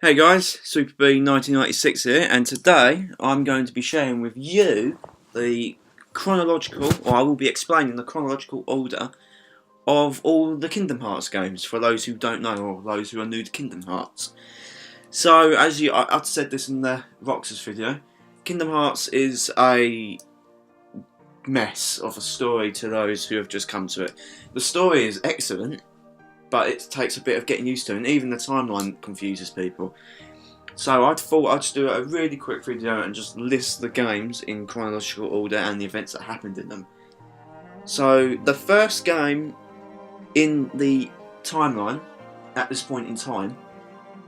Hey guys, Super B 1996 here, and today I'm going to be sharing with you the chronological, or I will be explaining the chronological order of all the Kingdom Hearts games for those who don't know or those who are new to Kingdom Hearts. So, I've said this in the Roxas video, Kingdom Hearts is a mess of a story to those who have just come to it. The story is excellent, but it takes a bit of getting used to, and even the timeline confuses people. So I thought I'd just do a really quick video and just list the games in chronological order and the events that happened in them. So the first game in the timeline at this point in time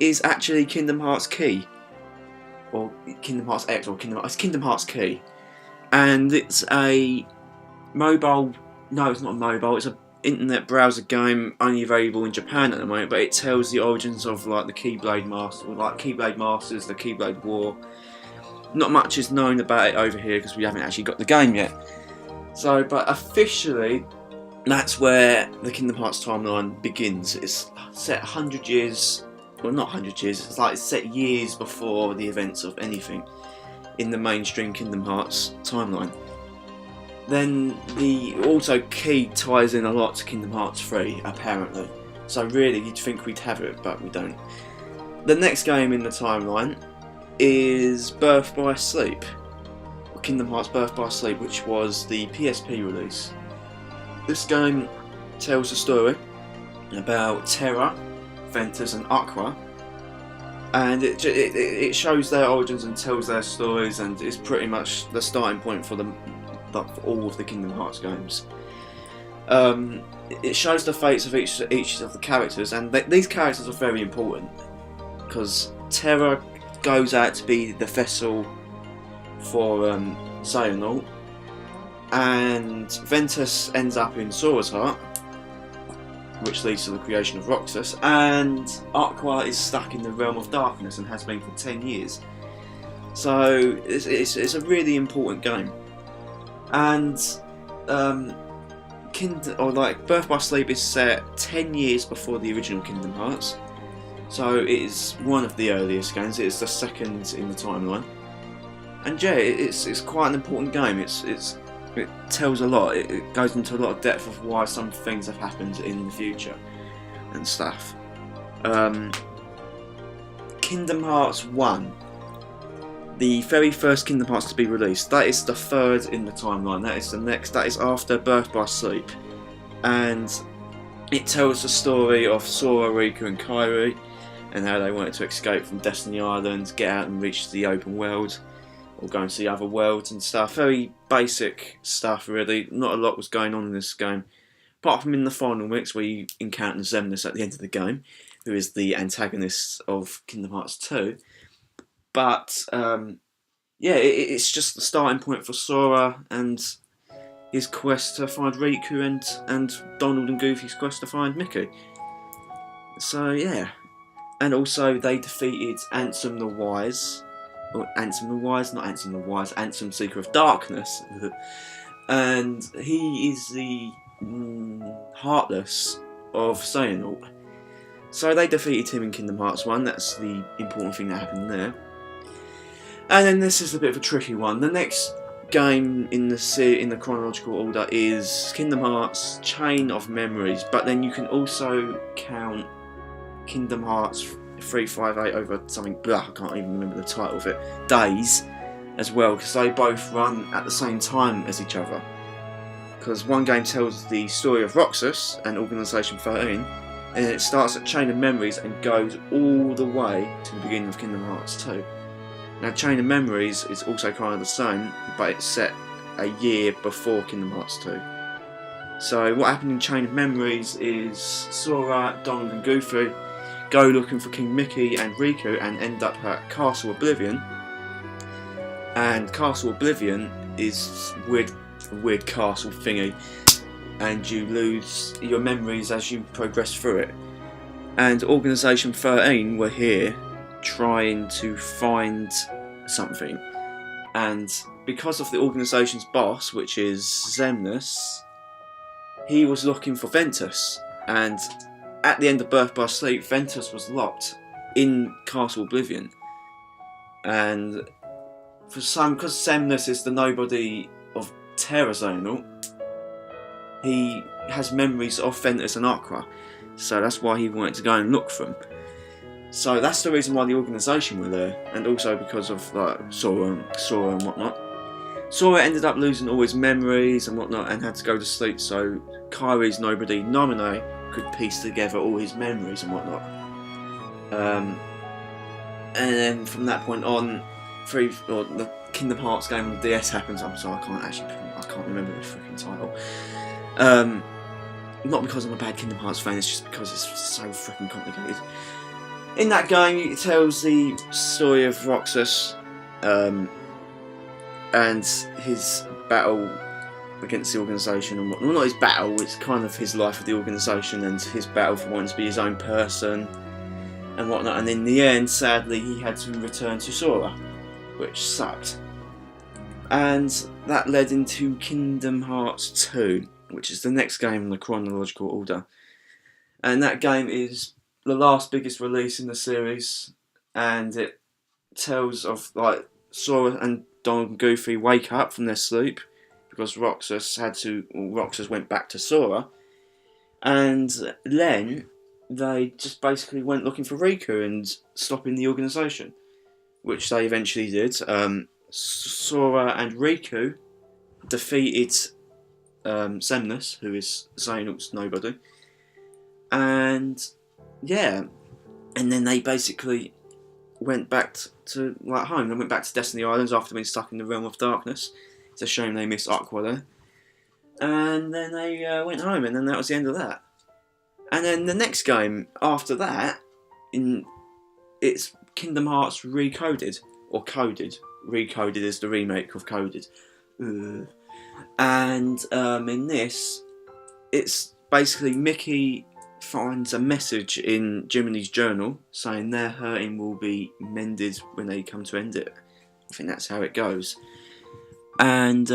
is actually Kingdom Hearts Key, or Kingdom Hearts X, or Kingdom Hearts Key, and it's a mobile. No, it's not a mobile. It's a internet browser game only available in Japan at the moment, but it tells the origins of like the Keyblade Master, like Keyblade Masters, the Keyblade War. Not much is known about it over here because we haven't actually got the game yet. So, but officially, that's where the Kingdom Hearts timeline begins. It's set 100 years, well not 100 years, it's set years before the events of anything in the mainstream Kingdom Hearts timeline. Then the also Key ties in a lot to Kingdom Hearts 3, apparently. So really, you'd think we'd have it, but we don't. The next game in the timeline is Birth by Sleep, or Kingdom Hearts Birth by Sleep, which was the PSP release. This game tells a story about Terra, Ventus and Aqua, and it shows their origins and tells their stories, and is pretty much the starting point for them. For all of the Kingdom Hearts games. It shows the fates of each of the characters, and these characters are very important because Terra goes out to be the vessel for Xehanort, and Ventus ends up in Sora's heart, which leads to the creation of Roxas, and Aqua is stuck in the realm of darkness and has been for 10 years. So it's a really important game. And Birth by Sleep is set 10 years before the original Kingdom Hearts, so it is one of the earliest games. It is the second in the timeline, and yeah, it's quite an important game. It tells a lot. It goes into a lot of depth of why some things have happened in the future and stuff. Kingdom Hearts 1. The very first Kingdom Hearts to be released. That is the third in the timeline. That is the next. That is after Birth by Sleep, and it tells the story of Sora, Riku, and Kairi, and how they wanted to escape from Destiny Island, get out and reach the open world, or go and see other worlds and stuff. Very basic stuff, really. Not a lot was going on in this game, apart from in the final mix where you encounter Xemnas at the end of the game, who is the antagonist of Kingdom Hearts 2. But yeah, it's just the starting point for Sora and his quest to find Riku, and Donald and Goofy's quest to find Mickey. So yeah, and also they defeated Ansem the Wise, or Ansem the Wise, not Ansem the Wise, Ansem Seeker of Darkness, and he is the Heartless of Xehanort. So they defeated him in Kingdom Hearts 1. That's the important thing that happened there. And then this is a bit of a tricky one. The next game in the chronological order is Kingdom Hearts Chain of Memories, but then you can also count Kingdom Hearts 358 over something, I can't even remember the title of it, Days, as well, because they both run at the same time as each other. Because one game tells the story of Roxas and Organisation 13, and it starts at Chain of Memories and goes all the way to the beginning of Kingdom Hearts 2. Now, Chain of Memories is also kind of the same, but it's set a year before Kingdom Hearts 2. So what happened in Chain of Memories is Sora, Donald and Goofy go looking for King Mickey and Riku and end up at Castle Oblivion. And Castle Oblivion is a weird castle thingy, and you lose your memories as you progress through it. And Organisation 13 were here trying to find something, and because of the organisation's boss, which is Xemnas, he was looking for Ventus, and at the end of Birth by Sleep, Ventus was locked in Castle Oblivion, and because Semnus is the nobody of Terrazonal, he has memories of Fenris and Aqua, so that's why he wanted to go and look for them. So that's the reason why the organisation were there, and also because of like Sora and whatnot. Sora ended up losing all his memories and whatnot, and had to go to sleep. So Kyrie's nobody, Nomine, could piece together all his memories and whatnot. And then from that point on, the Kingdom Hearts game on the DS happens. I'm sorry, I can't remember the freaking title. Not because I'm a bad Kingdom Hearts fan, it's just because it's so freaking complicated. In that game, it tells the story of Roxas and his battle against the organisation and whatnot. Well, not his battle, it's kind of his life with the organisation and his battle for wanting to be his own person and whatnot. And in the end, sadly, he had to return to Sora, which sucked. And that led into Kingdom Hearts 2, which is the next game in the chronological order. And that game is the last biggest release in the series, and it tells of like Sora and Donald and Goofy wake up from their sleep because Roxas went back to Sora, and then they just basically went looking for Riku and stopping the organisation, which they eventually did. Sora and Riku defeated Semnus, who is Xehanort's nobody, and yeah, and then they basically went back to like home. They went back to Destiny Islands after being stuck in the Realm of Darkness. It's a shame they missed Aqua there. And then they went home, and then that was the end of that. And then the next game after that, it's Kingdom Hearts Recoded, or Coded. Recoded is the remake of Coded. Ugh. And in this, it's basically Mickey finds a message in Jiminy's journal saying their hurting will be mended when they come to end it. I think that's how it goes. And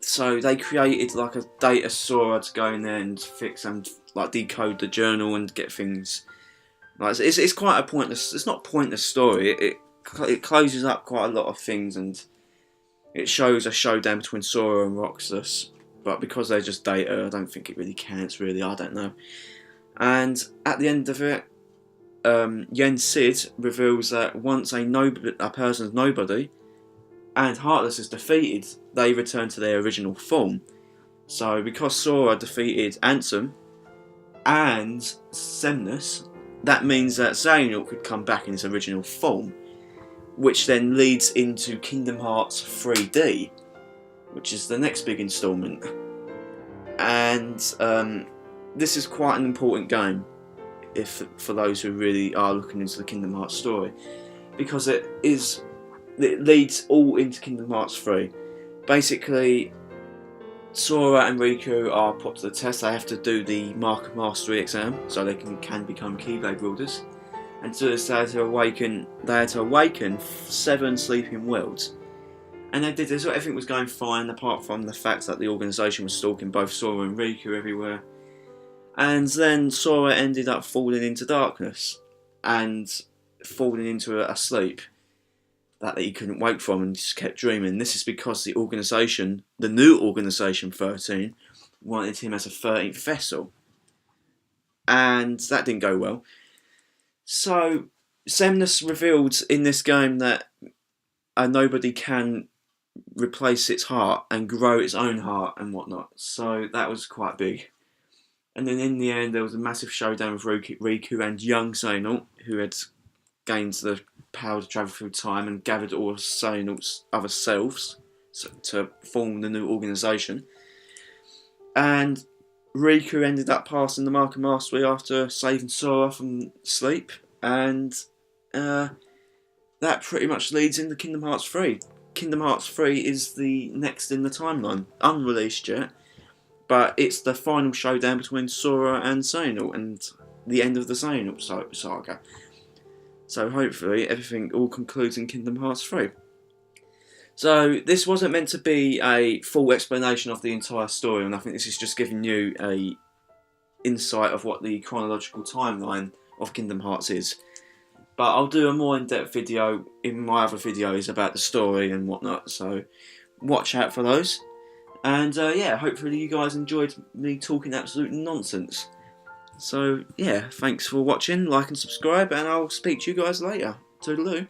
so they created like a data Sora to go in there and fix and like decode the journal and get things. Like it's quite a pointless. It's not a pointless story. It closes up quite a lot of things, and it shows a showdown between Sora and Roxas. But because they're just data, I don't think it really counts, really, I don't know. And at the end of it, Yen Sid reveals that once a person's nobody, and Heartless is defeated, they return to their original form. So because Sora defeated Ansem and Semnus, that means that Xehanort could come back in his original form, which then leads into Kingdom Hearts 3D, which is the next big instalment. And this is quite an important game for those who really are looking into the Kingdom Hearts story, because it leads all into Kingdom Hearts 3. Basically, Sora and Riku are put to the test. They have to do the Mark of Mastery exam so they can become Keyblade wielders. And to this, they had to awaken 7 sleeping worlds. And they did this, everything was going fine apart from the fact that the organisation was stalking both Sora and Riku everywhere. And then Sora ended up falling into darkness and falling into a sleep that he couldn't wake from and just kept dreaming. This is because the organisation, the new organisation 13, wanted him as a 13th vessel. And that didn't go well. So Semnus revealed in this game that nobody can replace its heart and grow its own heart and whatnot. So that was quite big. And then in the end, there was a massive showdown with Riku and young Xehanort, who had gained the power to travel through time and gathered all of Xehanort's other selves to form the new organisation. And Riku ended up passing the Mark of Mastery after saving Sora from sleep, and that pretty much leads into Kingdom Hearts 3. Kingdom Hearts 3 is the next in the timeline, unreleased yet, but it's the final showdown between Sora and Xehanort and the end of the Xehanort saga. So hopefully everything all concludes in Kingdom Hearts 3. So this wasn't meant to be a full explanation of the entire story, and I think this is just giving you a insight of what the chronological timeline of Kingdom Hearts is. But I'll do a more in-depth video in my other videos about the story and whatnot, so watch out for those. And yeah, hopefully you guys enjoyed me talking absolute nonsense. So yeah, thanks for watching, like and subscribe, and I'll speak to you guys later. Toodaloo.